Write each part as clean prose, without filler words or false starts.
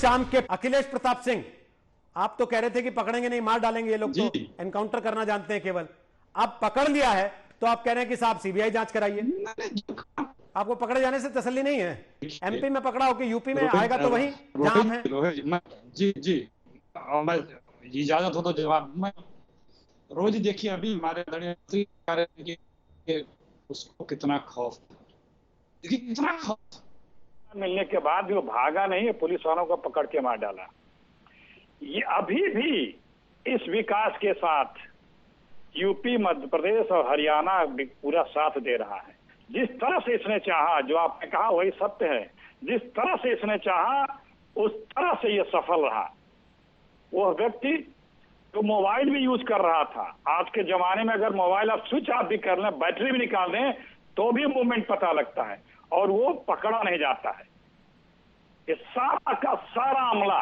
शाम के अखिलेश प्रताप सिंह, आप तो कह रहे थे कि पकड़ेंगे नहीं, मार डालेंगे ये लोग, तो एनकाउंटर करना जानते हैं केवल। अब पकड़ लिया है तो आप कह रहे हैं कि साहब सीबीआई जांच कराइए। आपको पकड़े जाने से तसल्ली नहीं है? एमपी में पकड़ा हो कि यूपी में आएगा तो वही जहां आप हैं। जी जी, मैं इजाजत हो तो जवाब। मैं रोज देखिए अभी हमारे आदरणीय कि उसको कितना खौफ, देखिए कितना खौफ मिलने के बाद भी वो भागा नहीं है, पुलिस वालों को पकड़ के मार डाला। ये अभी भी इस विकास के साथ यूपी, मध्य प्रदेश और हरियाणा पूरा साथ दे रहा है। जिस तरह से इसने चाहा, जो आपने कहा वही सत्य है, जिस तरह से इसने चाहा उस तरह से ये सफल रहा। वह व्यक्ति जो मोबाइल भी यूज कर रहा था, आज के जमाने में अगर मोबाइल आप स्विच ऑफ भी कर लें, बैटरी भी निकाल दें, तो भी मूवमेंट पता लगता है और वो पकड़ा नहीं जाता है। ये सारा का सारा अमला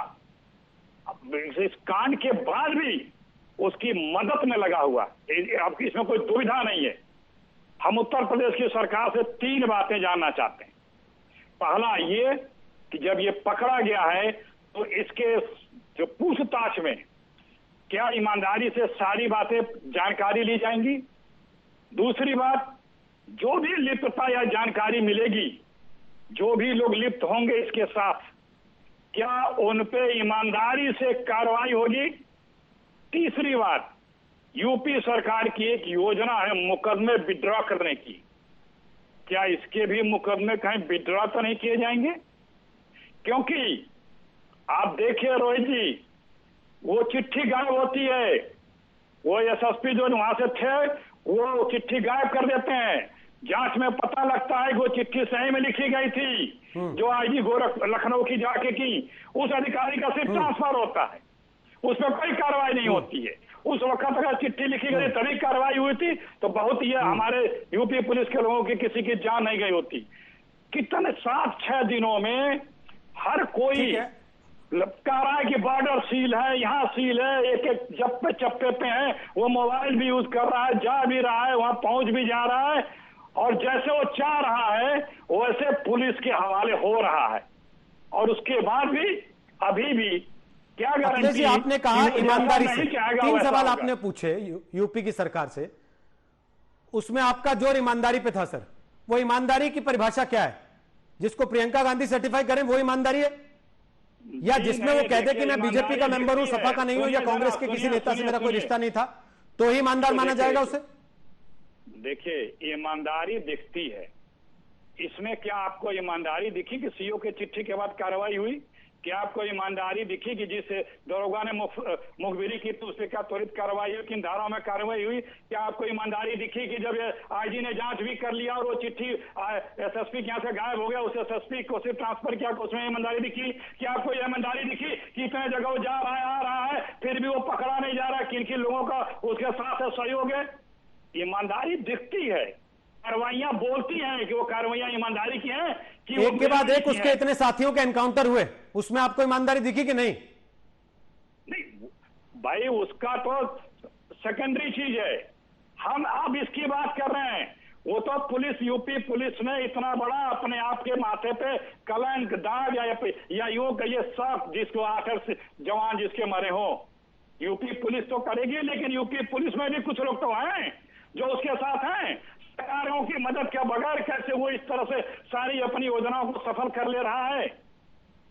इस कांड के बाद भी उसकी मदद में लगा हुआ, आपकी इसमें कोई दुविधा नहीं है। हम उत्तर प्रदेश की सरकार से 3 बातें जानना चाहते हैं। पहला ये कि जब ये पकड़ा गया है तो इसके जो पूछताछ में क्या ईमानदारी से सारी बातें जानकारी ली जाएंगी। दूसरी बात, जो भी लिप्तता या जानकारी मिलेगी, जो भी लोग लिप्त होंगे इसके साथ, क्या उन पे ईमानदारी से कार्रवाई होगी। तीसरी बात, यूपी सरकार की एक योजना है मुकदमे विड्रॉ करने की, क्या इसके भी मुकदमे कहीं विड्रॉ तो नहीं किए जाएंगे। क्योंकि आप देखिए रोहित जी, वो चिट्ठी गायब होती है, वो एसएसपी जो वहां से थे वो चिट्ठी गायब कर देते हैं, जांच में पता लगता है कि वो चिट्ठी सही में लिखी गई थी, जो आईजी लखनऊ की जाके की, उस अधिकारी का सिर्फ ट्रांसफर होता है, उसमें कोई कार्रवाई नहीं होती है। उस वक्त अगर चिट्ठी लिखी गई तभी कार्रवाई हुई थी तो बहुत ये हमारे यूपी पुलिस के लोगों की किसी की जान नहीं गई होती। कितने 7-6 दिनों में हर कोई कह रहा है कि बॉर्डर सील है, यहाँ सील है, एक एक जप्पे चप्पे पे है, वो मोबाइल भी यूज कर रहा है, जा भी रहा है, वहां पहुंच भी जा रहा है, और जैसे वो चाह रहा है वैसे पुलिस के हवाले हो रहा है। और उसके बाद भी अभी भी क्या गारंटी। आपने कहा ईमानदारी से 3 सवाल आपने पूछे यूपी की सरकार से, उसमें आपका जोर ईमानदारी पे था सर। वो ईमानदारी की परिभाषा क्या है? जिसको प्रियंका गांधी सर्टिफाई करें वो ईमानदारी है, या जिसमें वो कहते कि मैं बीजेपी का मेंबर हूं, सपा का नहीं हूं, या कांग्रेस के किसी नेता से मेरा कोई रिश्ता नहीं था, तो ही ईमानदार माना जाएगा उसे? देखिए, ईमानदारी दिखती है इसमें। क्या आपको ईमानदारी दिखी कि सीओ के चिट्ठी के बाद कार्रवाई हुई? क्या आपको ईमानदारी दिखी कि जिस दरोगा ने मुखबिरी की तो उस पर क्या त्वरित कार्रवाई हुई, किन धाराओं में कार्रवाई हुई? क्या आपको ईमानदारी दिखी कि जब आईजी ने जांच भी कर लिया और वो चिट्ठी एसएसपी के यहाँ से गायब हो गया, उस एसएसपी को सिर्फ ट्रांसफर किया, उसमें ईमानदारी दिखी? क्या आपको ईमानदारी दिखी कि इतने जगह वो जा रहा है, आ रहा है, फिर भी वो पकड़ा नहीं जा रहा? किन किन लोगों का उसके साथ सहयोग है? ईमानदारी दिखती है, कार्रवाइयां बोलती हैं कि वो कार्रवाइयां ईमानदारी की हैं कि एक के बाद एक उसके इतने साथियों के एनकाउंटर हुए, उसमें आपको ईमानदारी दिखी कि नहीं? नहीं भाई, उसका तो सेकेंडरी चीज है। हम अब इसकी बात कर रहे हैं। वो तो पुलिस, यूपी पुलिस ने इतना बड़ा अपने आप के माथे पे कलंक, दाग या यूं कहिए सब, जिसको आखिर जवान जिसके मरे हो, यूपी पुलिस तो करेगी, लेकिन यूपी पुलिस में भी कुछ लोग तो हैं जो उसके साथ हैं। सरकारों की मदद के बगैर कैसे वो इस तरह से सारी अपनी योजनाओं को सफल कर ले रहा है?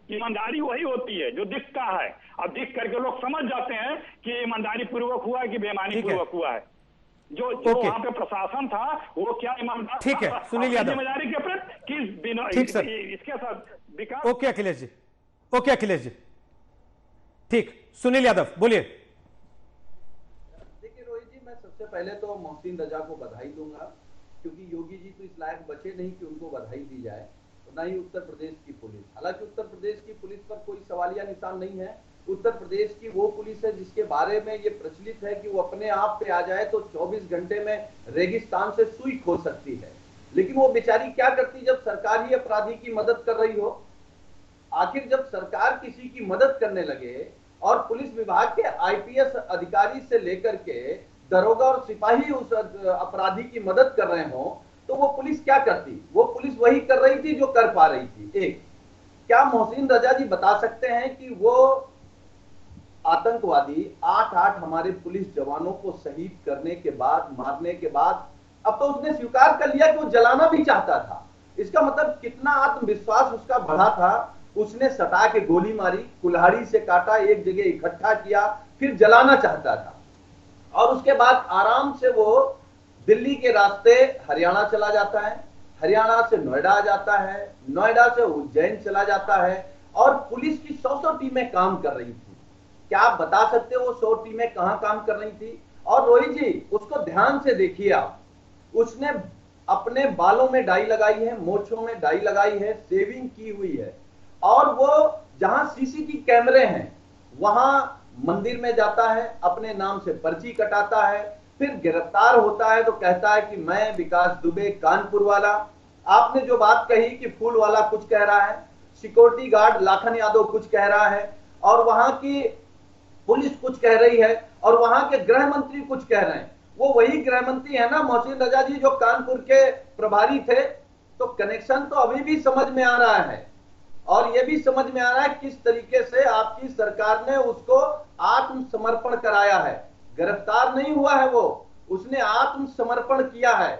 ईमानदारी वही होती है जो दिखता है, अब दिख करके लोग समझ जाते हैं कि ईमानदारी पूर्वक हुआ है कि बेईमानी पूर्वक हुआ है। जो वहां पे प्रशासन था वो क्या ईमानदार? ठीक है, सुनील यादव, जिम्मेदारी के प्रति ठीक सर, इसके साथ विकास। ओके अखिलेश जी, ओके अखिलेश जी, ठीक। सुनील यादव बोलिए। देखिए रोहित जी, मैं सबसे पहले तो मोहसिन रजा को बधाई दूंगा, क्योंकि योगी जी तो इस लायक बचे नहीं कि उनको बधाई दी जाए, और ना ही उत्तर प्रदेश की पुलिस। हालांकि उत्तर प्रदेश की पुलिस पर कोई सवालिया निशान नहीं है। उत्तर प्रदेश की वो पुलिस है जिसके बारे में ये प्रचलित है कि वो अपने आप पे आ जाए तो 24 घंटे में रेगिस्तान से सुई खोल सकती है। लेकिन वो बेचारी क्या करती जब सरकार ही अपराधी की मदद कर रही हो? आखिर जब सरकार किसी की मदद करने लगे और पुलिस विभाग के आईपीएस अधिकारी से लेकर के दरोगा और सिपाही उस अपराधी की मदद कर रहे हो, तो वो पुलिस क्या करती? वो पुलिस वही कर रही थी जो कर पा रही थी। क्या मोहसिन रजा जी बता सकते हैं कि वो आतंकवादी 8 हमारे पुलिस जवानों को शहीद करने के बाद, मारने के बाद, अब तो उसने स्वीकार कर लिया कि वो जलाना भी चाहता था। इसका मतलब कितना आत्मविश्वास उसका बढ़ा था। उसने सटा के गोली मारी, कुल्हाड़ी से काटा, एक जगह इकट्ठा किया, फिर जलाना चाहता था और उसके बाद आराम से वो दिल्ली के रास्ते हरियाणा चला जाता है, हरियाणा से नोएडा आ जाता है, नोएडा से उज्जैन चला जाता है और पुलिस की 100 टीमें काम कर रही थी। क्या आप बता सकते हो वो 100 टीमें कहां काम कर रही थी? और रोहित जी उसको ध्यान से देखिए आप, उसने अपने बालों में डाई लगाई है, मोछों में डाई लगाई है, शेविंग की हुई है और वो जहां सीसीटीवी कैमरे हैं वहां मंदिर में जाता है, अपने नाम से पर्ची कटाता है, फिर गिरफ्तार होता है तो कहता है कि मैं विकास दुबे कानपुर वाला। आपने जो बात कही कि फूल वाला कुछ कह रहा है, सिक्योरिटी गार्ड लाखन यादव कुछ कह रहा है और वहां की पुलिस कुछ कह रही है और वहां के गृह मंत्री कुछ कह रहे हैं। वो वही गृह मंत्री है ना मोहसिन रजा जी जो कानपुर के प्रभारी थे। तो कनेक्शन तो अभी भी समझ में आ रहा है और ये भी समझ में आ रहा है किस तरीके से आपकी सरकार ने उसको आत्मसमर्पण कराया है। गिरफ्तार नहीं हुआ है वो, उसने आत्मसमर्पण किया है।